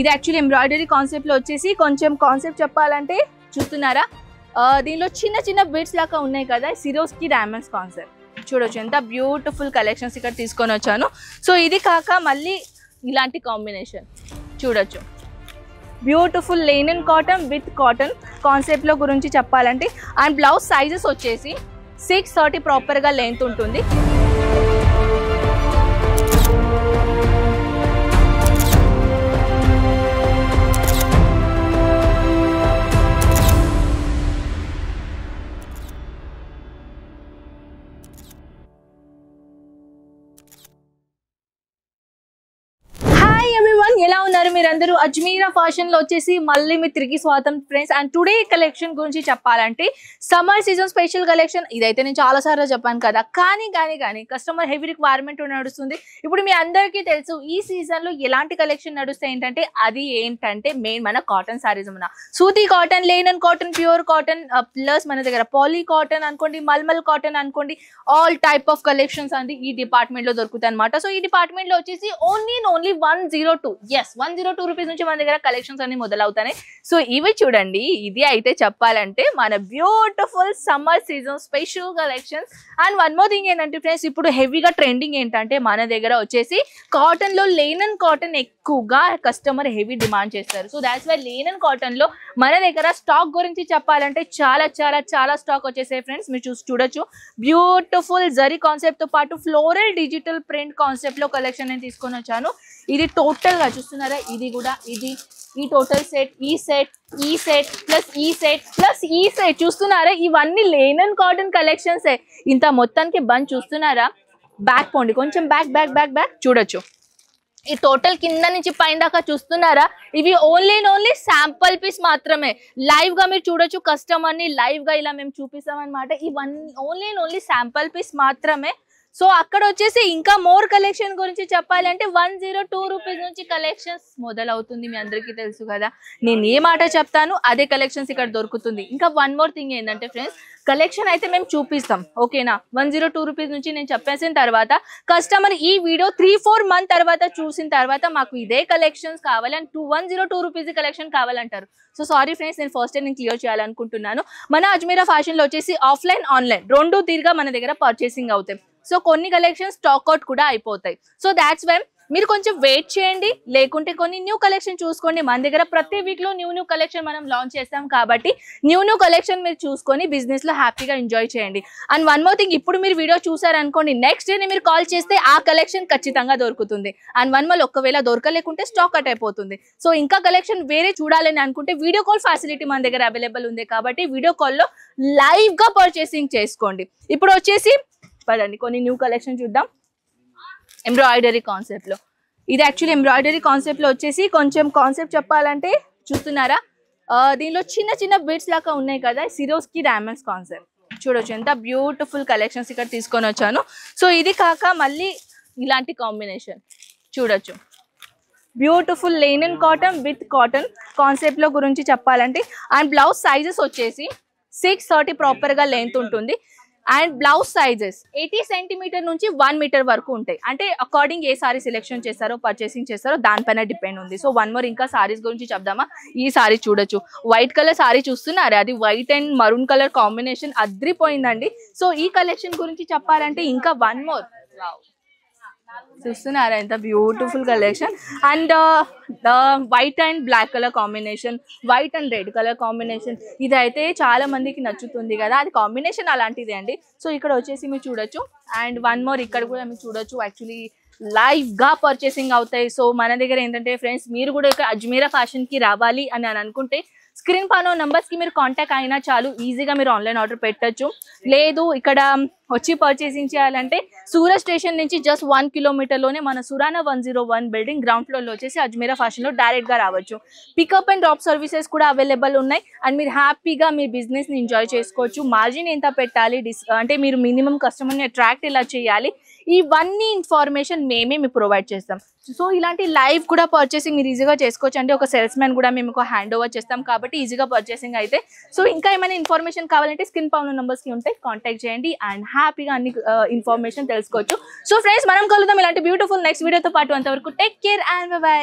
ఇది actually embroidery concept లో వచ్చేసి కొంచెం కాన్సెప్ట్ చెప్పాలంటే చూస్తున్నారా, దీనిలో చిన్న చిన్న బిట్స్ లాగా ఉన్నాయి కదా, సిరోస్కి డైమండ్స్ కాన్సెప్ట్ చూడొచ్చు. ఎంత బ్యూటిఫుల్ కలెక్షన్స్ ఇక్కడ తీసుకొని వచ్చాను. సో ఇది కాక మళ్ళీ ఇలాంటి కాంబినేషన్ చూడొచ్చు, beautiful linen cotton with cotton concept లో గురించి చెప్పాలంటే. అండ్ బ్లౌజ్ సైజెస్ వచ్చేసి 630 ప్రాపర్గా లెంత్ ఉంటుంది. ఎలా ఉన్నారు మీరందరూ? అజ్మీరా ఫ్యాషన్ లో వచ్చేసి మళ్ళీ మీ తిరిగి స్వాగతం ఫ్రెండ్స్. అండ్ టుడే కలెక్షన్ గురించి చెప్పాలంటే సమ్మర్ సీజన్ స్పెషల్ కలెక్షన్. ఇదైతే నేను చాలా సార్లు చెప్పాను కదా, కానీ కస్టమర్ హెవీ రిక్వైర్మెంట్ నడుస్తుంది. ఇప్పుడు మీ అందరికీ తెలుసు ఈ సీజన్ లో ఎలాంటి కలెక్షన్ నడుస్తాయి ఏంటంటే, అది ఏంటంటే మెయిన్ మన కాటన్ సారీస్. మన సూతి cotton, linen cotton, pure cotton, plus మన దగ్గర పాలీ కాటన్ అనుకోండి, మల్మల్ కాటన్ అనుకోండి, ఆల్ టైప్ ఆఫ్ కలెక్షన్స్ అండి ఈ డిపార్ట్మెంట్ లో దొరుకుతాయి అనమాట. సో ఈ డిపార్ట్మెంట్ లో వచ్చేసి ఓన్లీ 102 102 రూపీస్ నుంచి మన దగ్గర కలెక్షన్స్ అన్ని మొదలవుతాయి. సో ఇవి చూడండి, ఇది అయితే చెప్పాలంటే మన beautiful summer season special collections. And one more thing ఏంటంటే ఫ్రెండ్స్, ఇప్పుడు హెవీగా ట్రెండింగ్ ఏంటంటే మన దగ్గర వచ్చేసి కాటన్ లో లెనిన్ కాటన్ ఎక్కువగా కస్టమర్ హెవీ డిమాండ్ చేస్తారు. So that's why linen cotton లో మన దగ్గర స్టాక్ గురించి చెప్పాలంటే చాలా చాలా చాలా స్టాక్ వచ్చేసాయి ఫ్రెండ్స్. మీరు చూడొచ్చు, బ్యూటిఫుల్ జరీ కాన్సెప్ట్ తో పాటు ఫ్లోరల్ డిజిటల్ ప్రింట్ కాన్సెప్ట్ లో కలెక్షన్ నేను తీసుకొని వచ్చాను. ఇది టోటల్ గా చూస్తున్నారా, ఇది కూడా ఇది ఈ టోటల్ సెట్, ఈ సెట్ ప్లస్ ఈ సెట్ ప్లస్ ఈ సెట్ చూస్తున్నారా, ఇవన్నీ లెనిన్ కాటన్ కలెక్షన్స్. ఇంత మొత్తానికి బంచ్ చూస్తున్నారా, బ్యాక్ పోండి కొంచెం, బ్యాక్ చూడొచ్చు. ఈ టోటల్ కింద నుంచి పైన దాకా చూస్తున్నారా, ఇవి ఓన్లీ శాంపుల్ పీస్ మాత్రమే. లైవ్ గా మీరు చూడొచ్చు, కస్టమర్ ని లైవ్ గా ఇలా మేము చూపిస్తాం అనమాట. ఇవన్నీ ఓన్లీ శాంపుల్ పీస్ మాత్రమే. సో అక్కడ వచ్చేసి ఇంకా మోర్ కలెక్షన్ గురించి చెప్పాలంటే 102 రూపీస్ నుంచి కలెక్షన్స్ మొదలవుతుంది. మీ అందరికీ తెలుసు కదా, నేను ఏ మాట చెప్తాను అదే కలెక్షన్స్ ఇక్కడ దొరుకుతుంది. ఇంకా వన్ మోర్ థింగ్ ఏంటంటే ఫ్రెండ్స్, కలెక్షన్ అయితే మేము చూపిస్తాం ఓకేనా. 102 రూపీస్ నుంచి నేను చెప్పేసిన తర్వాత కస్టమర్ ఈ వీడియో 3-4 మంత్ తర్వాత చూసిన తర్వాత మాకు ఇదే కలెక్షన్స్ కావాలి అని 102 రూపీస్ కలెక్షన్ కావాలంటారు. సో సారీ ఫ్రెండ్స్, నేను ఫస్ట్ నేను క్లియర్ చేయాలనుకుంటున్నాను. మన అజ్మీరా ఫ్యాషన్ లో వచ్చేసి ఆఫ్లైన్ ఆన్లైన్ రెండు తీరుగా మన దగ్గర పర్చేసింగ్ అవుతాయి. సో కొన్ని కలెక్షన్ స్టాక్ అవుట్ కూడా అయిపోతాయి. సో దాట్స్ వై మీరు కొంచెం వెయిట్ చేయండి, లేకుంటే కొన్ని న్యూ కలెక్షన్ చూసుకోండి. మన దగ్గర ప్రతి వీక్ లో న్యూ కలెక్షన్ మనం లాంచ్ చేస్తాం కాబట్టి న్యూ కలెక్షన్ మీరు చూసుకొని బిజినెస్ లో హ్యాపీగా ఎంజాయ్ చేయండి. అండ్ వన్ మోర్ థింగ్, ఇప్పుడు మీరు వీడియో చూసారనుకోండి, నెక్స్ట్ డే మీరు కాల్ చేస్తే ఆ కలెక్షన్ ఖచ్చితంగా దొరుకుతుంది. అండ్ వన్ మోర్ ఒకవేళ దొరకలేకుంటే స్టాక్ అవుట్ అయిపోతుంది. సో ఇంకా కలెక్షన్ వేరే చూడాలని అనుకుంటే వీడియో కాల్ ఫెసిలిటీ మన దగ్గర అవైలబుల్ ఉంది కాబట్టి వీడియో కాల్లో లైవ్ గా పర్చేసింగ్ చేసుకోండి. ఇప్పుడు వచ్చేసి పదండి కొన్ని న్యూ కలెక్షన్ చూద్దాం. ఎంబ్రాయిడరీ కాన్సెప్ట్ లో, ఇది యాక్చువల్లీ ఎంబ్రాయిడరీ కాన్సెప్ట్ లో వచ్చేసి కొంచెం కాన్సెప్ట్ చెప్పాలంటే చూస్తున్నారా, దీనిలో చిన్న చిన్న బిట్స్ లాగా ఉన్నాయి కదా, సిరోస్కి డైమండ్స్ కాన్సెప్ట్ చూడొచ్చు. ఎంత బ్యూటిఫుల్ కలెక్షన్స్ ఇక్కడ తీసుకొని వచ్చాను. సో ఇది కాక మళ్ళీ ఇలాంటి కాంబినేషన్ చూడొచ్చు, beautiful linen cotton with cotton concept లో గురించి చెప్పాలంటే. అండ్ బ్లౌజ్ సైజెస్ వచ్చేసి 630 ప్రాపర్గా లెంత్ ఉంటుంది. అండ్ బ్లౌజ్ సైజెస్ 80 సెంటీమీటర్ నుంచి 1 మీటర్ వరకు ఉంటాయి. అంటే అకార్డింగ్ ఏ సారీ సెలెక్షన్ చేస్తారో పర్చేసింగ్ చేస్తారో దానిపైన డిపెండ్ ఉంది. సో వన్ మోర్ ఇంకా సారీస్ గురించి చెప్దామా. ఈ సారీ చూడొచ్చు, వైట్ కలర్ సారీ చూస్తున్నారా, అది white and maroon colour combination అద్రిపోయిందండి. సో ఈ కలెక్షన్ గురించి చెప్పాలంటే ఇంకా వన్ మోర్ చూస్తున్నారా, ఎంత beautiful collection. And white and black colour combination, white and red colour combination, ఇది అయితే చాలా మందికి నచ్చుతుంది కదా, అది కాంబినేషన్ అలాంటిది అండి. సో ఇక్కడ వచ్చేసి మీరు చూడొచ్చు. అండ్ వన్ మోర్ ఇక్కడ కూడా మీరు చూడొచ్చు, యాక్చువల్లీ లైవ్ గా పర్చేసింగ్ అవుతాయి. సో మన దగ్గర ఏంటంటే ఫ్రెండ్స్, మీరు కూడా ఇక్కడ అజ్మీరా ఫ్యాషన్ కి రావాలి అని అనుకుంటే స్క్రీన్ పైన నంబర్స్ కి మీరు కాంటాక్ట్ అయినా చాలు, ఈజీగా మీరు ఆన్లైన్ ఆర్డర్ పెట్టచ్చు. లేదు ఇక్కడ వచ్చి పర్చేసింగ్ చేయాలంటే సూరత్ స్టేషన్ నుంచి జస్ట్ 1 కిలోమీటర్లోనే మన సురానా 101 బిల్డింగ్ గ్రౌండ్ ఫ్లోర్లో వచ్చేసి అజ్మీరా ఫ్యాషన్లో డైరెక్ట్గా రావచ్చు. పికప్ అండ్ డ్రాప్ సర్వీసెస్ కూడా అవైలబుల్ ఉన్నాయి. అండ్ మీరు హ్యాపీగా మీ బిజినెస్ని ఎంజాయ్ చేసుకోవచ్చు. మార్జిన్ ఎంత పెట్టాలి, అంటే మీరు మినిమం కస్టమర్ని అట్రాక్ట్ ఎలా చేయాలి, ఇవన్నీ ఇన్ఫర్మేషన్ మేమే మీకు ప్రొవైడ్ చేస్తాం. సో ఇలాంటి లైవ్ కూడా పర్చేసింగ్ మీరు ఈజీగా చేసుకోవచ్చు. అంటే ఒక సేల్స్ మ్యాన్ కూడా మేము హ్యాండ్ ఓవర్ చేస్తాం కాబట్టి ఈజీగా పర్చేసింగ్ అయితే. సో ఇంకా ఏమైనా ఇన్ఫర్మేషన్ కావాలంటే స్క్రీన్ పైన నంబర్స్కి ఉంటే కాంటాక్ట్ చేయండి అండ్ హ్యాపీగా అన్ని ఇన్ఫర్మేషన్ తెలుసుకోవచ్చు. సో ఫ్రెండ్స్, మనం కలుద్దాం ఇలాంటి బ్యూటిఫుల్ నెక్స్ట్ వీడియోతో పాటు. అంతవరకు టేక్ కేర్ అండ్ బై.